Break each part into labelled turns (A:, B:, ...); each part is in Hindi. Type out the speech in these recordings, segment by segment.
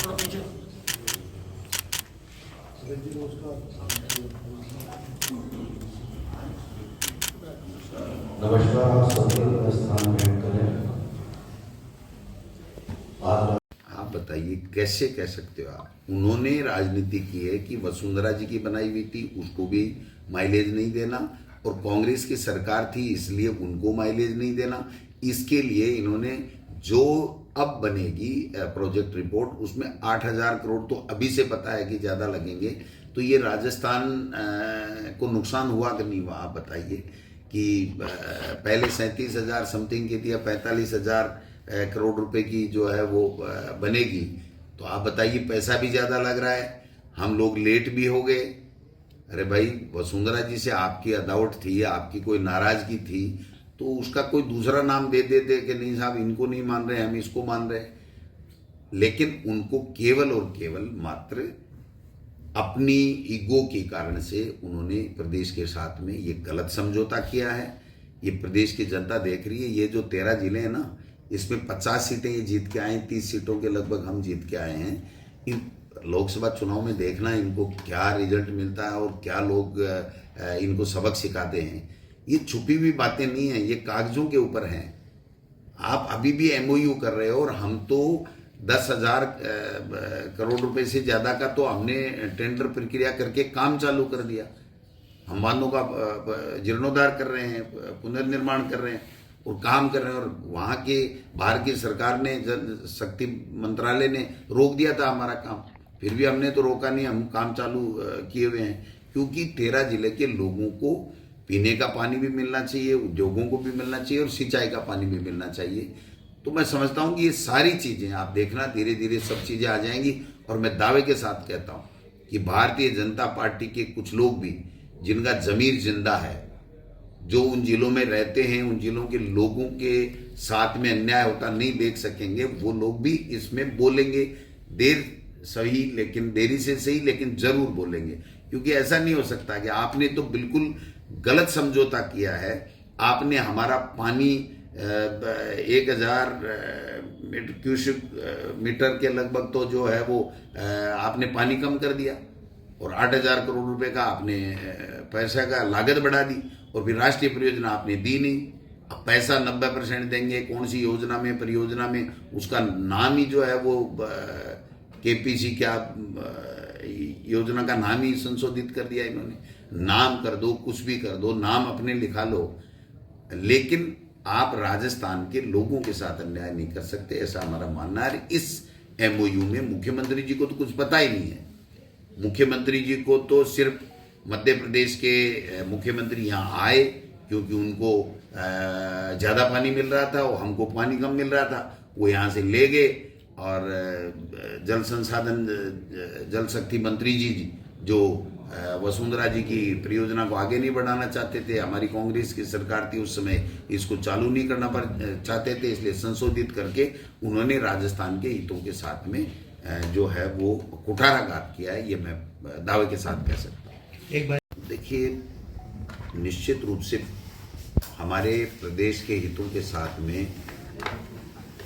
A: नमस्कार, आप सभी अपना स्थान ग्रहण करें।
B: आप बताइए कैसे कह सकते हो आप? उन्होंने राजनीति की है कि वसुंधरा जी की बनाई हुई थी, उसको भी माइलेज नहीं देना, और कांग्रेस की सरकार थी इसलिए उनको माइलेज नहीं देना। इसके लिए इन्होंने जो अब बनेगी प्रोजेक्ट रिपोर्ट, उसमें 8,000 करोड़ तो अभी से पता है कि ज़्यादा लगेंगे। तो ये राजस्थान को नुकसान हुआ कि नहीं हुआ? आप बताइए कि पहले 37,000 समथिंग की थी, या 45,000 करोड़ रुपए की जो है वो बनेगी। तो आप बताइए, पैसा भी ज़्यादा लग रहा है, हम लोग लेट भी हो गए। अरे भाई, वसुंधरा जी से आपकी अदावट थी, आपकी कोई नाराजगी थी, तो उसका कोई दूसरा नाम दे देते कि नहीं साहब, इनको नहीं मान रहे, हम इसको मान रहे। लेकिन उनको केवल और केवल मात्र अपनी ईगो के कारण से उन्होंने प्रदेश के साथ में ये गलत समझौता किया है। ये प्रदेश की जनता देख रही है। ये जो 13 जिले हैं ना, इसमें 50 सीटें ये जीत के आए, 30 सीटों के लगभग हम जीत के आए हैं। इन लोकसभा चुनाव में देखना इनको क्या रिजल्ट मिलता है और क्या लोग इनको सबक सिखाते हैं। ये छुपी हुई बातें नहीं है, ये कागजों के ऊपर हैं। आप अभी भी एमओयू कर रहे हो, और हम तो 10,000 करोड़ रुपए से ज़्यादा का तो हमने टेंडर प्रक्रिया करके काम चालू कर दिया। हम बांधों का जीर्णोद्धार कर रहे हैं, पुनर्निर्माण कर रहे हैं और काम कर रहे हैं। और वहाँ के बाहर की सरकार ने, जल शक्ति मंत्रालय ने रोक दिया था हमारा काम, फिर भी हमने तो रोका नहीं, हम काम चालू किए हुए हैं। क्योंकि 13 जिले के लोगों को पीने का पानी भी मिलना चाहिए, उद्योगों को भी मिलना चाहिए, और सिंचाई का पानी भी मिलना चाहिए। तो मैं समझता हूँ कि ये सारी चीज़ें आप देखना, धीरे धीरे सब चीज़ें आ जाएंगी। और मैं दावे के साथ कहता हूँ कि भारतीय जनता पार्टी के कुछ लोग भी, जिनका जमीर जिंदा है, जो उन जिलों में रहते हैं, उन जिलों के लोगों के साथ में अन्याय होता नहीं देख सकेंगे, वो लोग भी इसमें बोलेंगे। देर सही, लेकिन देरी से सही, लेकिन जरूर बोलेंगे। क्योंकि ऐसा नहीं हो सकता कि आपने तो बिल्कुल गलत समझौता किया है। आपने हमारा पानी 1,000 क्यूसेक मीटर के लगभग तो जो है वो आपने पानी कम कर दिया, और 8,000 करोड़ रुपए का आपने पैसा का लागत बढ़ा दी, और फिर राष्ट्रीय परियोजना आपने दी नहीं। अब पैसा 90% देंगे कौन सी योजना में, परियोजना में, उसका नाम ही जो है वो केपीसी क्या योजना का नाम ही संशोधित कर दिया इन्होंने। नाम कर दो, कुछ भी कर दो, नाम अपने लिखा लो, लेकिन आप राजस्थान के लोगों के साथ अन्याय नहीं कर सकते, ऐसा हमारा मानना है। इस एमओयू में मुख्यमंत्री जी को तो कुछ पता ही नहीं है। मुख्यमंत्री जी को तो सिर्फ मध्य प्रदेश के मुख्यमंत्री यहाँ आए क्योंकि उनको ज़्यादा पानी मिल रहा था और हमको पानी कम मिल रहा था, वो यहाँ से ले गए। और जल संसाधन जल शक्ति मंत्री जी जो वसुंधरा जी की परियोजना को आगे नहीं बढ़ाना चाहते थे, हमारी कांग्रेस की सरकार थी उस समय, इसको चालू नहीं करना चाहते थे, इसलिए संशोधित करके उन्होंने राजस्थान के हितों के साथ में जो है वो कुठाराघात किया है। ये मैं दावे के साथ कह सकता हूँ। एक बार देखिए, निश्चित रूप से हमारे प्रदेश के हितों के साथ में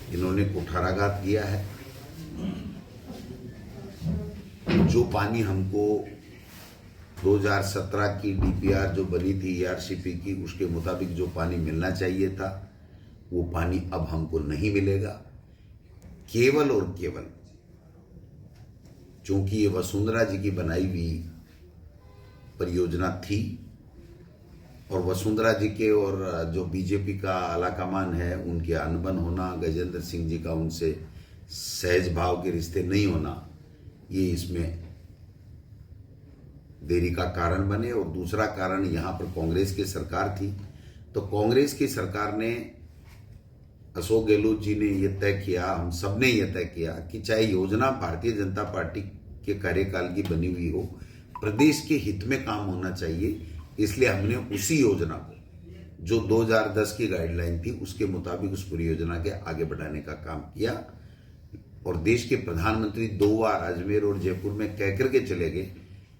B: इन्होंने कुठाराघात किया है। जो पानी हमको 2017 की डीपीआर जो बनी थी ईआरसीपी की, उसके मुताबिक जो पानी मिलना चाहिए था, वो पानी अब हमको नहीं मिलेगा। केवल और केवल क्योंकि ये वसुंधरा जी की बनाई हुई परियोजना थी, और वसुंधरा जी के और जो बीजेपी का आलाकमान है उनके अनबन होना, गजेंद्र सिंह जी का उनसे सहज भाव के रिश्ते नहीं होना, ये इसमें देरी का कारण बने। और दूसरा कारण, यहाँ पर कांग्रेस की सरकार थी, तो कांग्रेस की सरकार ने, अशोक गहलोत जी ने यह तय किया, हम सब ने यह तय किया कि चाहे योजना भारतीय जनता पार्टी के कार्यकाल की बनी हुई हो, प्रदेश के हित में काम होना चाहिए। इसलिए हमने उसी योजना को जो 2010 की गाइडलाइन थी उसके मुताबिक उस परियोजना के आगे बढ़ाने का काम किया। और देश के प्रधानमंत्री 2 बार अजमेर और जयपुर में कह करके चले गए,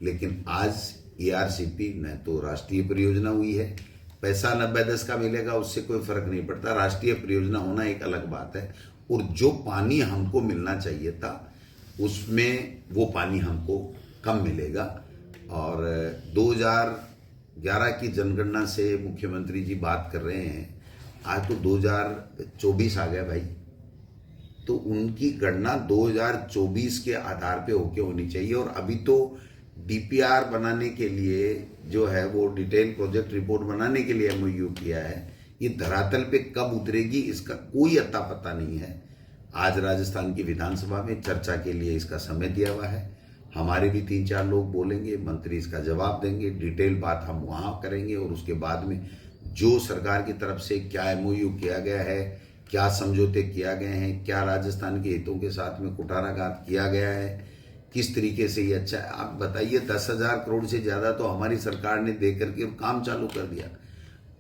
B: लेकिन आज ईआरसीपी न तो राष्ट्रीय परियोजना हुई है, पैसा 90-10 का मिलेगा उससे कोई फर्क नहीं पड़ता, राष्ट्रीय परियोजना होना एक अलग बात है। और जो पानी हमको मिलना चाहिए था उसमें वो पानी हमको कम मिलेगा। और 2011 की जनगणना से मुख्यमंत्री जी बात कर रहे हैं, आज तो 2024 आ गया भाई, तो उनकी गणना 2024 के आधार पे होके होनी चाहिए। और अभी तो डीपीआर बनाने के लिए जो है वो डिटेल प्रोजेक्ट रिपोर्ट बनाने के लिए एमओयू किया है, ये धरातल पे कब उतरेगी इसका कोई अता पता नहीं है। आज राजस्थान की विधानसभा में चर्चा के लिए इसका समय दिया हुआ है, हमारे भी 3-4 लोग बोलेंगे, मंत्री इसका जवाब देंगे, डिटेल बात हम वहाँ करेंगे। और उसके बाद में जो सरकार की तरफ से क्या एमओयू किया गया है, क्या समझौते किया गए हैं, क्या राजस्थान के हितों के साथ में कुठाराघात किया गया है, किस तरीके से ये अच्छा है, आप बताइए। 10,000 करोड़ से ज़्यादा तो हमारी सरकार ने दे करके काम चालू कर दिया।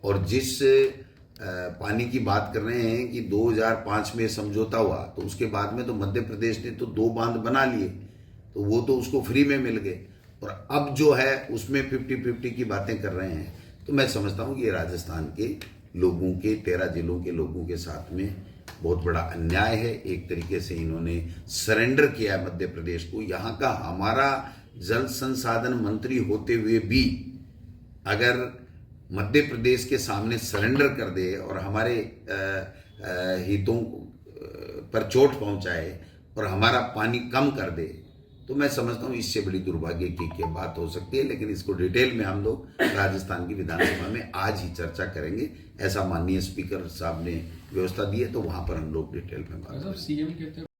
B: और जिस पानी की बात कर रहे हैं कि 2005 में समझौता हुआ, तो उसके बाद में तो मध्य प्रदेश ने तो 2 बांध बना लिए, तो वो तो उसको फ्री में मिल गए। और अब जो है उसमें 50-50 की बातें कर रहे हैं। तो मैं समझता हूँ कि ये राजस्थान के लोगों के 13 जिलों के लोगों के साथ में बहुत बड़ा अन्याय है। एक तरीके से इन्होंने सरेंडर किया है मध्य प्रदेश को। यहाँ का हमारा जल संसाधन मंत्री होते हुए भी अगर मध्य प्रदेश के सामने सरेंडर कर दे और हमारे हितों पर चोट पहुंचाए और हमारा पानी कम कर दे, तो मैं समझता हूँ इससे बड़ी दुर्भाग्य की क्या बात हो सकती है। लेकिन इसको डिटेल में हम लोग राजस्थान की विधानसभा में आज ही चर्चा करेंगे, ऐसा माननीय स्पीकर साहब ने व्यवस्था दी है, तो वहाँ पर हम लोग डिटेल में बात करेंगे।
C: सीएम कहते हैं